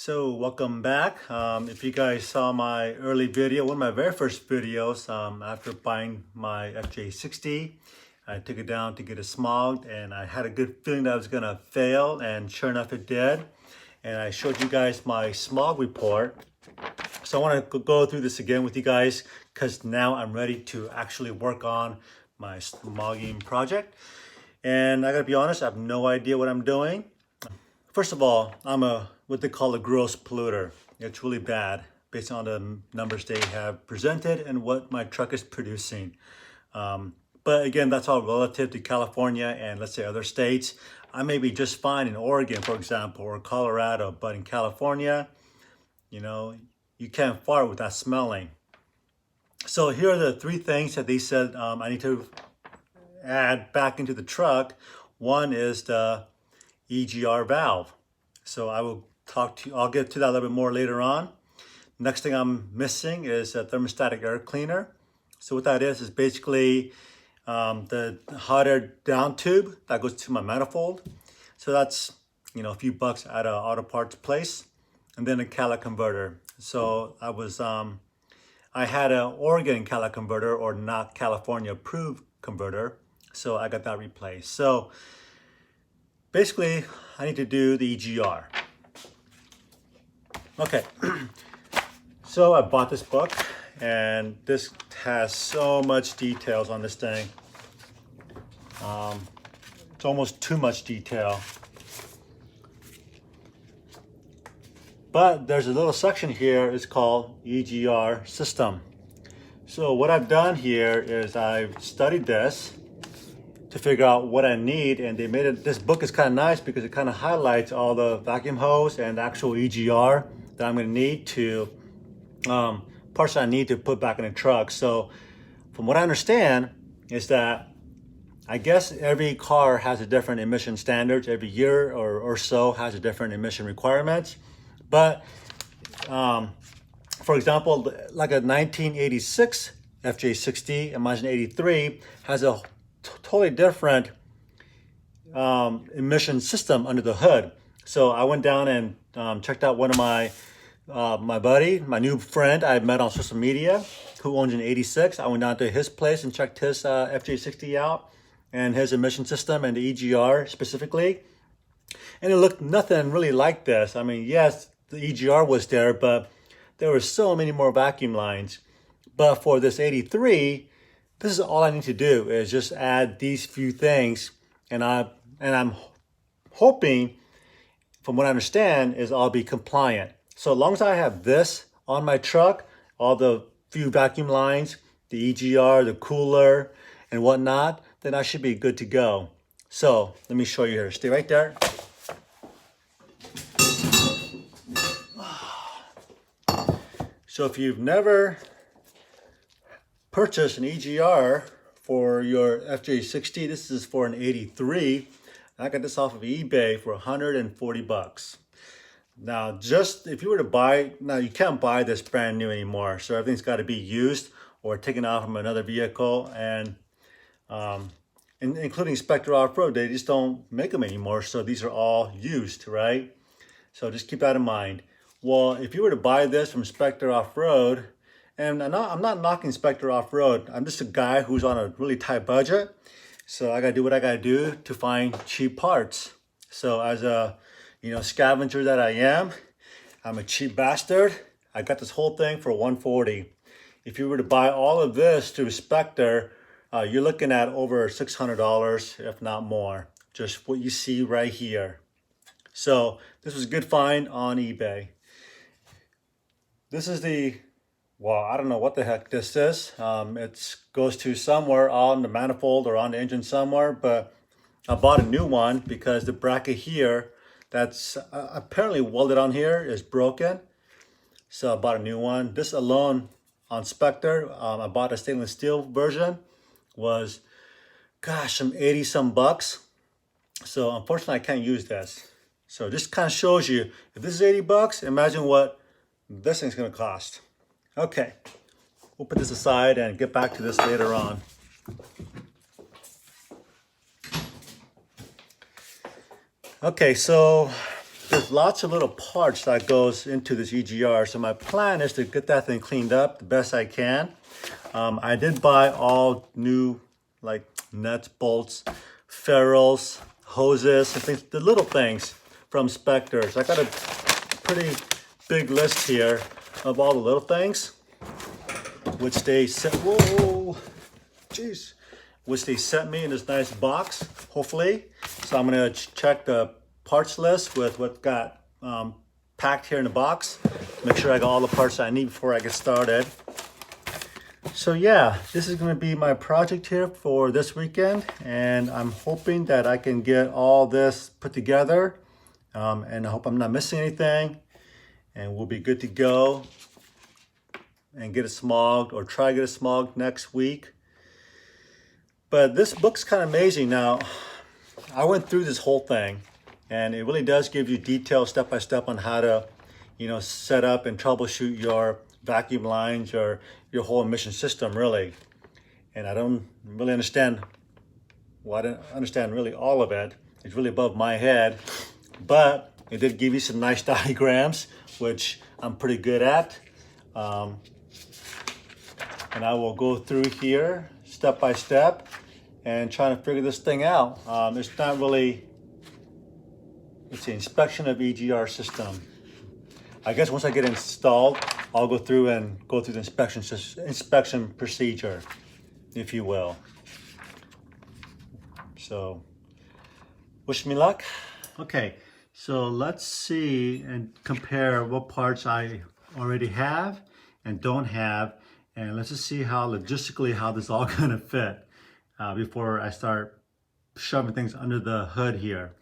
So welcome back. If you guys saw my early video, one of my very first videos, after buying my Fj60, I took it down to get it smogged and I had a good feeling that I was gonna fail, and sure enough it did. And I showed you guys my smog report. So I want to go through this again with you guys because now I'm ready to actually work on my smogging project. And I gotta be honest, I have no idea what I'm doing. First of all, I'm what they call a gross polluter. It's really bad based on the numbers they have presented and what my truck is producing. But again, that's all relative to California and let's say other states. I may be just fine in Oregon, for example, or Colorado, but in California, you know, you can't fart without smelling. So here are the three things that they said I need to add back into the truck. One is the EGR valve. So I'll get to that a little bit more later on. Next thing I'm missing is a thermostatic air cleaner. So what that is basically the hot air down tube that goes to my manifold. So that's, you know, a few bucks at an auto parts place. And then a catalytic converter. So I had an Oregon catalytic converter, or not California approved converter. So I got that replaced. So basically, I need to do the EGR. Okay, so I bought this book, and this has so much details on this thing. It's almost too much detail. But there's a little section here, it's called EGR system. So what I've done here is I've studied this to figure out what I need, and they made it, this book is kind of nice because it kind of highlights all the vacuum hose and the actual EGR that I'm going to need to, parts that I need to put back in the truck. So from what I understand is that I guess every car has a different emission standards, every year or so has a different emission requirements. But for example, like a 1986 Fj60 and mine's an 83 has a totally different emission system under the hood. So I went down and checked out one of my buddy, my new friend I met on social media, who owns an 86. I went down to his place and checked his Fj60 out and his emission system and the EGR specifically. And it looked nothing really like this. I mean, yes, the EGR was there, but there were so many more vacuum lines. But for this 83, this is all I need to do is just add these few things, and I'm hoping, from what I understand, is I'll be compliant. So as long as I have this on my truck, all the few vacuum lines, the EGR, the cooler, and whatnot, then I should be good to go. So let me show you here. Stay right there. So if you've never purchased an EGR for your Fj60, this is for an 83. I got this off of eBay for 140 bucks. Now, just if you were to buy, now you can't buy this brand new anymore. So everything's got to be used or taken out from another vehicle, and including Spectre Off-Road, they just don't make them anymore. So these are all used, right? So just keep that in mind. Well, if you were to buy this from Spectre Off-Road, and I'm not knocking Spectre Off-Road, I'm just a guy who's on a really tight budget. So I gotta do what I gotta do to find cheap parts. So as a, you know, scavenger that I am, I'm a cheap bastard. I got this whole thing for 140. If you were to buy all of this through Spectre, you're looking at over $600, if not more. Just what you see right here. So this was a good find on eBay. This is the, well, I don't know what the heck this is. It goes to somewhere on the manifold or on the engine somewhere, but I bought a new one because the bracket here that's apparently welded on here is broken. So I bought a new one. This alone on Spectre, I bought a stainless steel version, was, gosh, some 80 some bucks. So unfortunately I can't use this. So this kind of shows you, if this is 80 bucks, imagine what this thing's gonna cost. Okay, we'll put this aside and get back to this later on. Okay, so there's lots of little parts that goes into this EGR. So my plan is to get that thing cleaned up the best I can. I did buy all new like nuts, bolts, ferrules, hoses, and things, the little things from Spectre. So I got a pretty big list here of all the little things, which they sent. Whoa, jeez, which they sent me in this nice box, hopefully. So I'm gonna check the parts list with what got packed here in the box. Make sure I got all the parts I need before I get started. So yeah, this is going to be my project here for this weekend, and I'm hoping that I can get all this put together, and I hope I'm not missing anything, and we'll be good to go and get it smogged, or try to get it smogged next week. But this book's kind of amazing. Now, I went through this whole thing, and it really does give you details step by step on how to, set up and troubleshoot your vacuum lines or your whole emission system, really. And I don't really understand, well, I don't understand really all of it. It's really above my head, but it did give you some nice diagrams, which I'm pretty good at. And I will go through here step by step and trying to figure this thing out. It's not really, it's the inspection of EGR system. I guess once I get installed, I'll go through the inspection procedure, if you will. So, wish me luck. Okay, so let's see and compare what parts I already have and don't have, and let's just see how logistically how this is all gonna fit before I start shoving things under the hood here.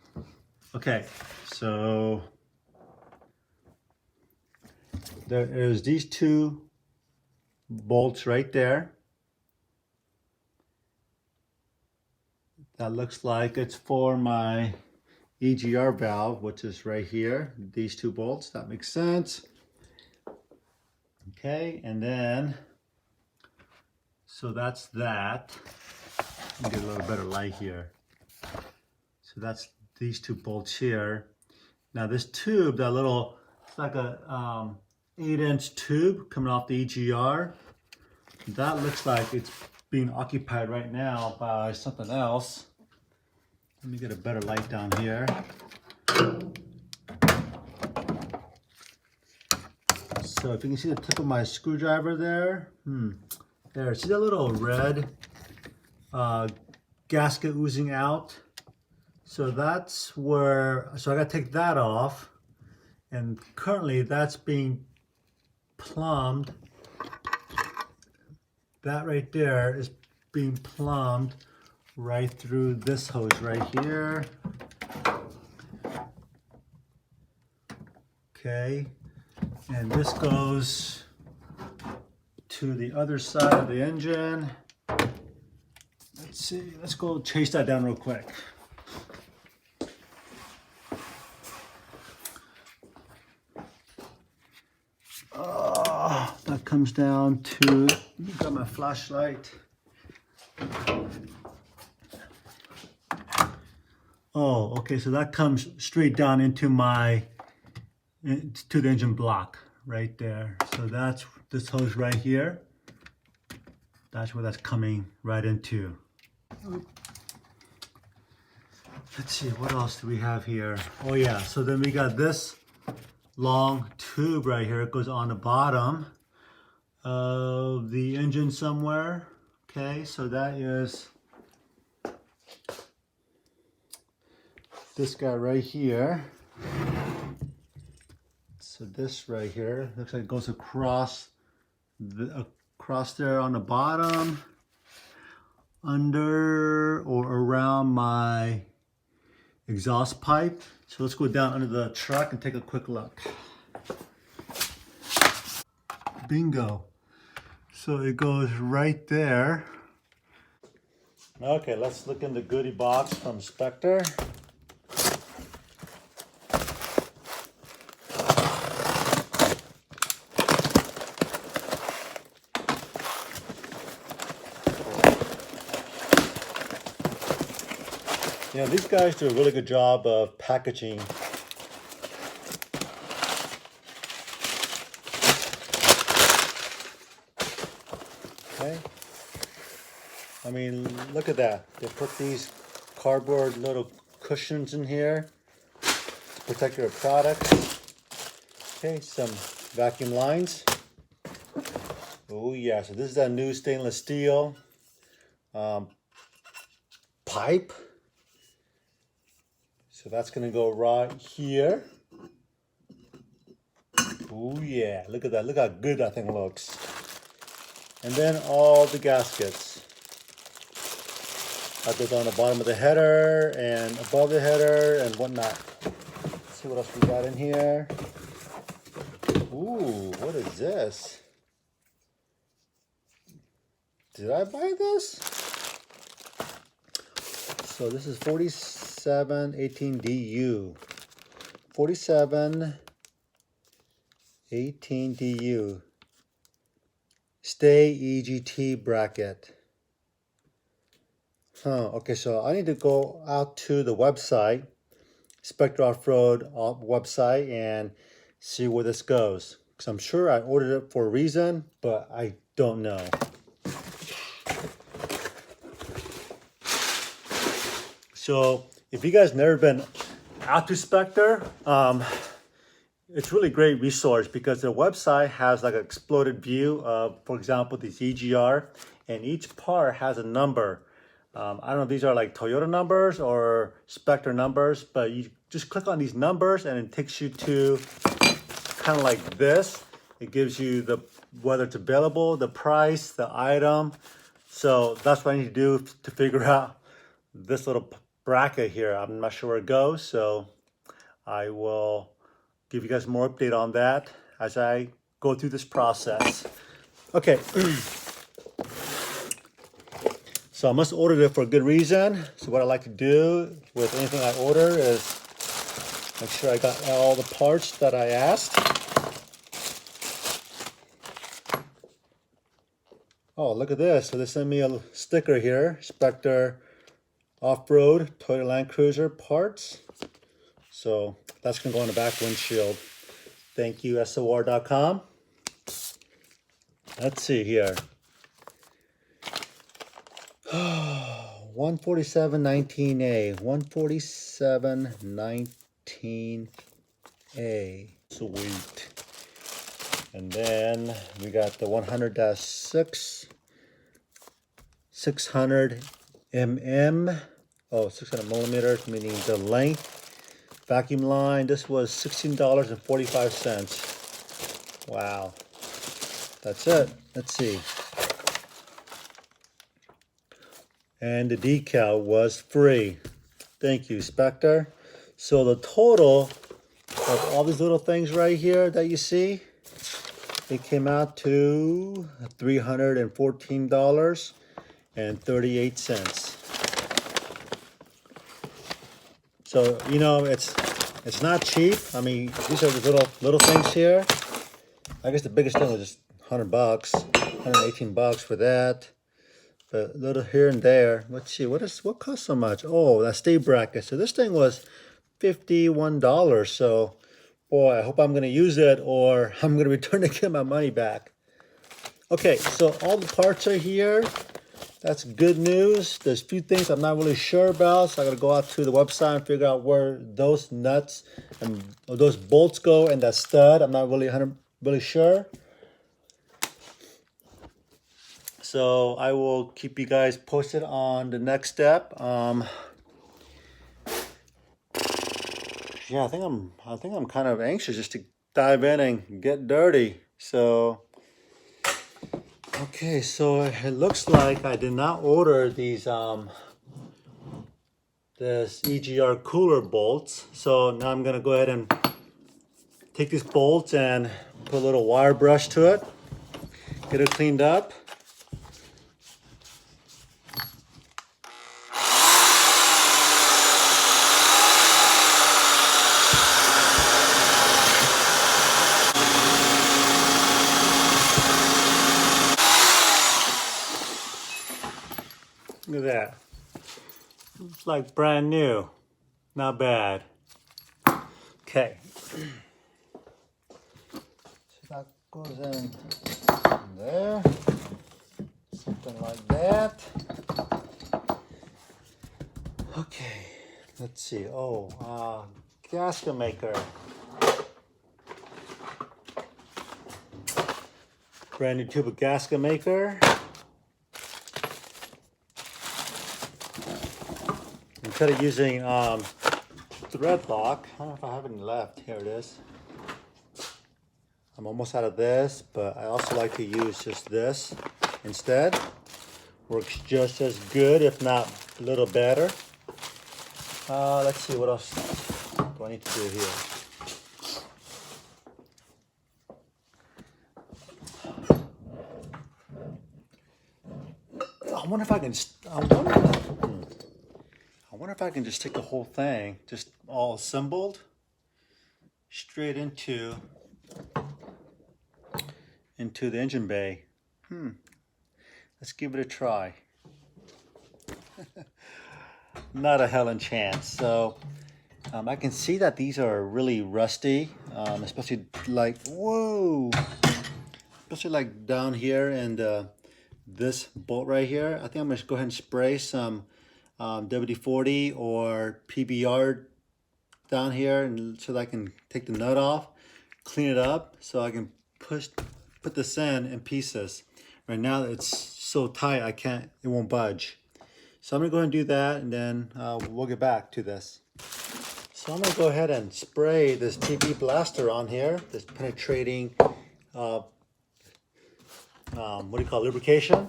Okay, so there is these two bolts right there. That looks like it's for my EGR valve, which is right here. These two bolts, that makes sense. Okay, and then, so that's that. Let me get a little better light here. So that's these two bolts here. Now this tube, that little, it's like a 8-inch tube coming off the EGR. That looks like it's being occupied right now by something else. Let me get a better light down here. So if you can see the tip of my screwdriver there, there, see that little red gasket oozing out? So that's where, so I gotta take that off, and currently that's being plumbed. That right there is being plumbed right through this hose right here. Okay, and this goes to the other side of the engine. Let's see, let's go chase that down real quick. That comes down to, let me grab my flashlight. Oh, okay, so that comes straight down into to the engine block right there. So that's this hose right here. That's where that's coming right into. Let's see, what else do we have here? Oh yeah, so then we got this long tube right here. It goes on the bottom of the engine somewhere. Okay, so that is this guy right here. So this right here looks like it goes across there on the bottom, under or around my exhaust pipe. So let's go down under the truck and take a quick look. Bingo. So it goes right there. Okay, let's look in the goodie box from Spectre. Yeah, these guys do a really good job of packaging Okay. I mean, look at that. They put these cardboard little cushions in here to protect your products. Okay, some vacuum lines. Oh yeah, so this is that new stainless steel pipe. So that's gonna go right here. Oh yeah, look at that. Look how good that thing looks. And then all the gaskets. That goes on the bottom of the header and above the header and whatnot. Let's see what else we got in here. Ooh, what is this? Did I buy this? So this is 4718DU. 4718DU. Stay EGT bracket. Okay, so I need to go out to the website, Spectre Off-Road website, and see where this goes. Because I'm sure I ordered it for a reason, but I don't know. So if you guys never been out to Spectre, it's really great resource because the website has like an exploded view of, for example, this EGR, and each part has a number. I don't know if these are like Toyota numbers or Spectre numbers, but you just click on these numbers and it takes you to kind of like this. It gives you the whether it's available, the price, the item. So that's what I need to do to figure out this little bracket here. I'm not sure where it goes, so I will give you guys more update on that as I go through this process. Okay. So I must order it for a good reason. So what I like to do with anything I order is make sure I got all the parts that I asked. Oh, look at this. So they sent me a sticker here, Spectre Off-Road Toyota Land Cruiser parts. So that's gonna go on the back windshield. Thank you, SOR.com. Let's see here. 147.19A, 147.19A. Sweet. And then we got the 100-6, 600 mm, 600 millimeters, meaning the length. Vacuum line, this was $16.45. Wow. That's it. Let's see. And the decal was free. Thank you, Spectre. So the total of all these little things right here that you see, it came out to $314.38. So, you know, it's not cheap. I mean, these are the little things here. I guess the biggest thing was just $100, $118 for that. But a little here and there. Let's see, what cost so much? Oh, that stay bracket. So this thing was $51. So, boy, I hope I'm going to use it or I'm going to return to get my money back. Okay, so all the parts are here. That's good news. There's a few things I'm not really sure about, so I got to go out to the website and figure out where those nuts and those bolts go and that stud. I'm not really sure. So I will keep you guys posted on the next step. Yeah, I think I'm kind of anxious just to dive in and get dirty. So okay, so it looks like I did not order these this EGR cooler bolts. So now I'm gonna go ahead and take these bolts and put a little wire brush to it, get it cleaned up. Look at that. It's like brand new. Not bad. Okay. So that goes in there. something like that. Okay, let's see. Oh, gasket maker. Brand new tube of gasket maker. Instead of using thread lock, I don't know if I have any left. Here it is. I'm almost out of this, but I also like to use just this instead. Works just as good, if not a little better. Let's see, what else do I need to do here? I wonder if I can, I wonder if I can just take the whole thing, just all assembled, straight into the engine bay. Let's give it a try. Not a hell in chance. So I can see that these are really rusty, especially like, whoa, especially like down here and this bolt right here. I think I'm gonna go ahead and spray some WD-40 or PBR down here, and so that I can take the nut off, clean it up, so I can put this in pieces. Right now it's so tight it won't budge. So I'm gonna go ahead and do that, and then we'll get back to this. So I'm gonna go ahead and spray this TP blaster on here, this penetrating, what do you call it, lubrication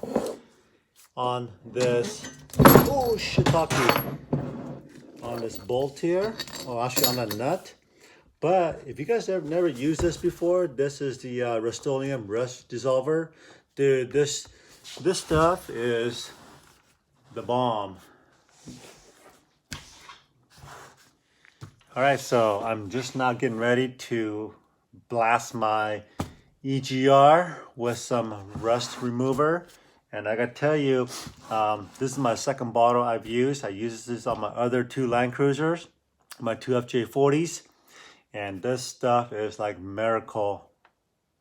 on this, oh shiitake, on this bolt here, or actually on that nut. But if you guys have never used this before, this is the Rust-Oleum Rust Dissolver. Dude, this stuff is the bomb. All right, so I'm just now getting ready to blast my EGR with some rust remover. And I gotta tell you, this is my second bottle I've used. I used this on my other two Land Cruisers, my two Fj60s. And this stuff is like miracle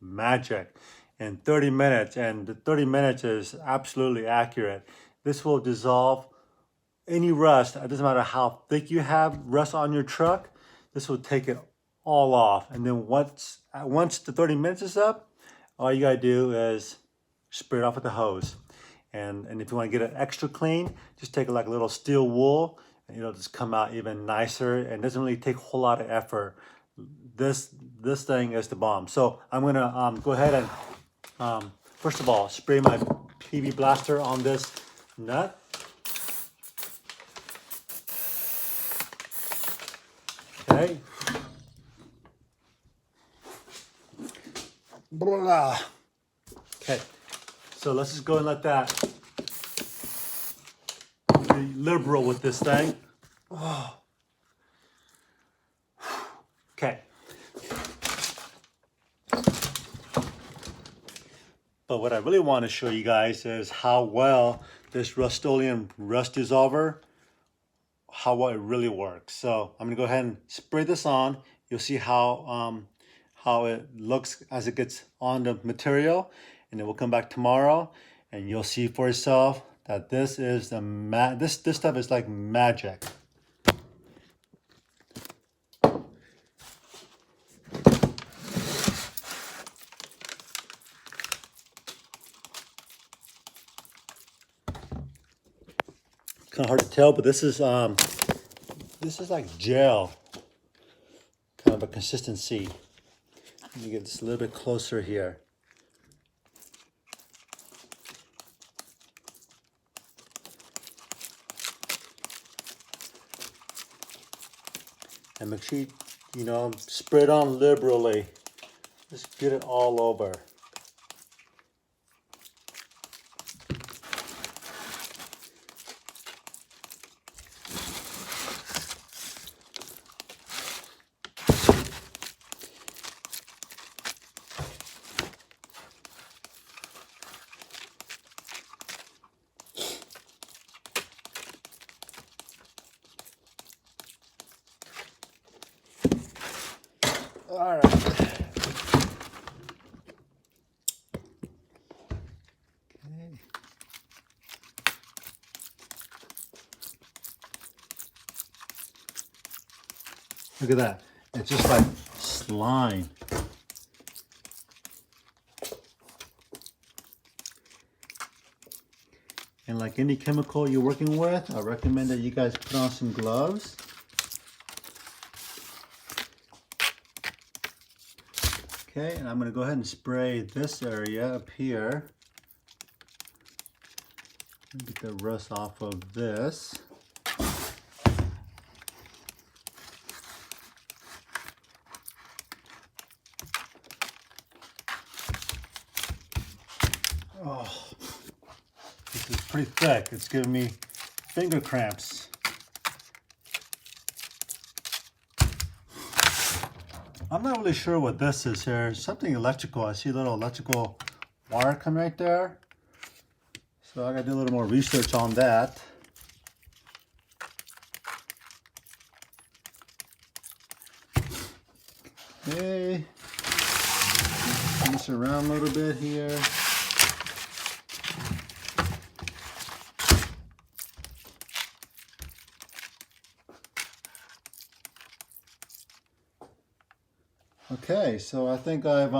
magic in 30 minutes. And the 30 minutes is absolutely accurate. This will dissolve any rust. It doesn't matter how thick you have rust on your truck. This will take it all off. And then once the 30 minutes is up, all you gotta do is spray it off with the hose. And if you want to get it extra clean, just take like a little steel wool, and it'll just come out even nicer. And it doesn't really take a whole lot of effort. This thing is the bomb. So I'm gonna go ahead and first of all spray my PB blaster on this nut. Okay. Blah. Okay. So let's just go and let that be liberal with this thing. Oh. Okay. But what I really want to show you guys is how well this Rust-Oleum Rust Dissolver, how well it really works. So I'm gonna go ahead and spray this on. You'll see how it looks as it gets on the material, and then we'll come back tomorrow and you'll see for yourself that this is this stuff is like magic. Kind of hard to tell, but this is like gel, kind of a consistency. Let me get this a little bit closer here. And make sure you spread it on liberally. Just get it all over. All right. Okay. Look at that. It's just like slime. And like any chemical you're working with, I recommend that you guys put on some gloves. Okay, and I'm going to go ahead and spray this area up here. Get the rust off of this. Oh, this is pretty thick. It's giving me finger cramps. I'm not really sure what this is here. Something electrical. I see a little electrical wire coming right there. So I gotta do a little more research on that. Okay. Move this around a little bit here. Okay, so I think I've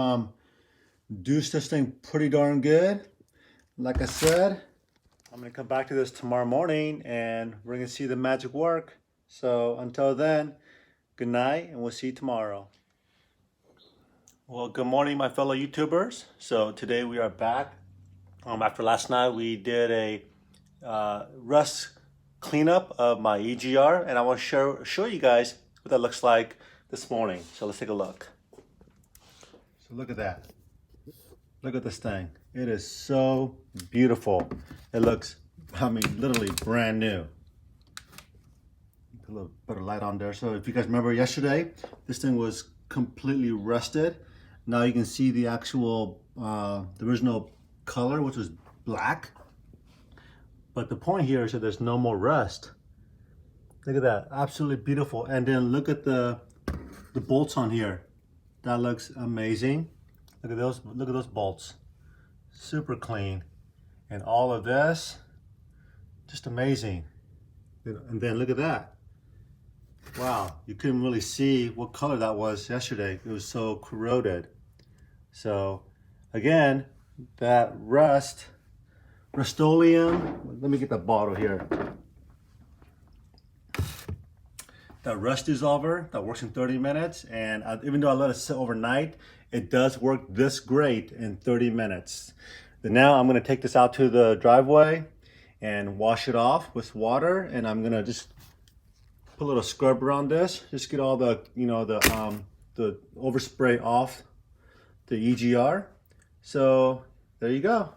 deuced this thing pretty darn good. Like I said, I'm gonna come back to this tomorrow morning and we're gonna see the magic work. So until then, good night and we'll see you tomorrow. Well, good morning, my fellow YouTubers. So today we are back. After last night, we did a rust cleanup of my EGR, and I want to show you guys what that looks like this morning. So let's take a look. So look at that. Look at this thing. It is so beautiful. It looks, I mean, literally brand new. Put a little bit of light on there. So if you guys remember yesterday, this thing was completely rusted. Now you can see the actual, the original color, which was black. But the point here is that there's no more rust. Look at that, absolutely beautiful. And then look at the bolts on here. That looks amazing. Look at those bolts. Super clean. And all of this, just amazing. And then look at that. Wow, you couldn't really see what color that was yesterday. It was so corroded. So again, that Rust-Oleum, let me get the bottle here. That rust dissolver that works in 30 minutes, and even though I let it sit overnight, it does work this great in 30 minutes. Then now I'm gonna take this out to the driveway and wash it off with water, and I'm gonna just put a little scrub around this, just get all the, you know, the overspray off the EGR. So there you go.